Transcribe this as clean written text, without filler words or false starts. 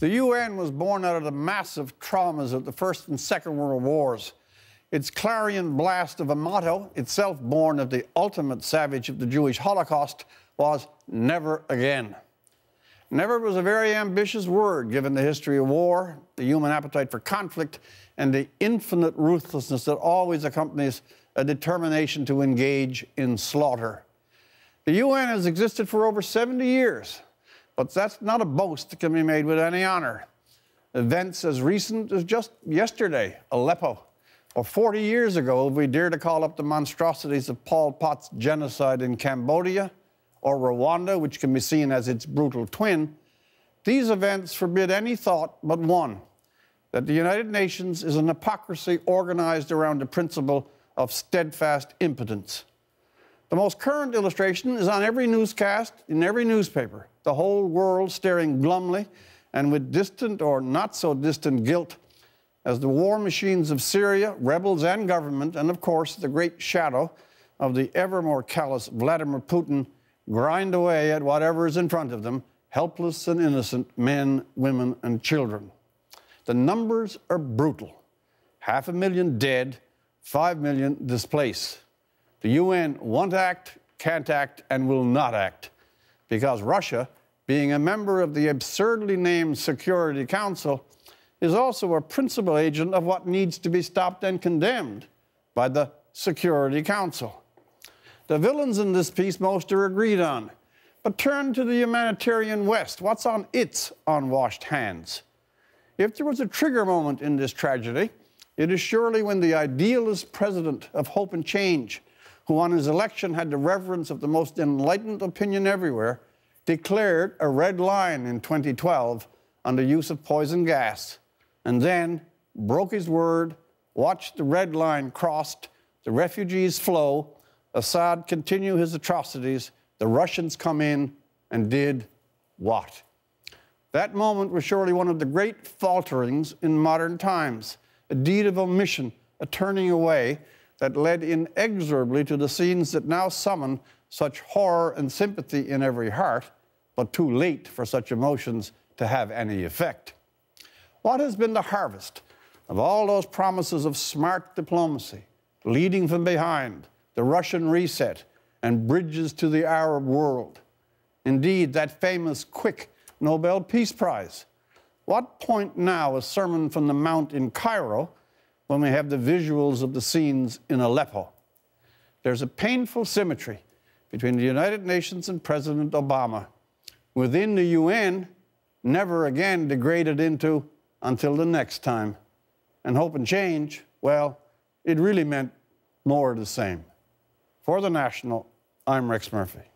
The UN was born out of the massive traumas of the First and Second World Wars. Its clarion blast of a motto, itself born of the ultimate savage of the Jewish Holocaust, was never again. Never was a very ambitious word given the history of war, the human appetite for conflict, and the infinite ruthlessness that always accompanies a determination to engage in slaughter. The UN has existed for over 70 years, but that's not a boast that can be made with any honor. Events as recent as just yesterday, Aleppo, or 40 years ago, if we dare to call up the monstrosities of Pol Pot's genocide in Cambodia, or Rwanda, which can be seen as its brutal twin, these events forbid any thought but one, that the United Nations is an hypocrisy organized around the principle of steadfast impotence. The most current illustration is on every newscast, in every newspaper, the whole world staring glumly and with distant or not so distant guilt as the war machines of Syria, rebels and government, and of course the great shadow of the ever more callous Vladimir Putin grind away at whatever is in front of them, helpless and innocent men, women, and children. The numbers are brutal. 500,000 dead, 5 million displaced. The UN won't act, can't act, and will not act, because Russia, being a member of the absurdly named Security Council, is also a principal agent of what needs to be stopped and condemned by the Security Council. The villains in this piece most are agreed on, but turn to the humanitarian West. What's on its unwashed hands? If there was a trigger moment in this tragedy, it is surely when the idealist president of Hope and Change, who on his election had the reverence of the most enlightened opinion everywhere, declared a red line in 2012 on the use of poison gas, and then broke his word, watched the red line crossed, the refugees flow, Assad continue his atrocities, the Russians come in and did what? That moment was surely one of the great falterings in modern times, a deed of omission, a turning away that led inexorably to the scenes that now summon such horror and sympathy in every heart, but too late for such emotions to have any effect. What has been the harvest of all those promises of smart diplomacy, leading from behind, the Russian reset, and bridges to the Arab world? Indeed, that famous quick Nobel Peace Prize. What point now a sermon from the Mount in Cairo when we have the visuals of the scenes in Aleppo? There's a painful symmetry between the United Nations and President Obama. Within the UN, never again degraded into until the next time. And Hope and Change, well, it really meant more of the same. For The National, I'm Rex Murphy.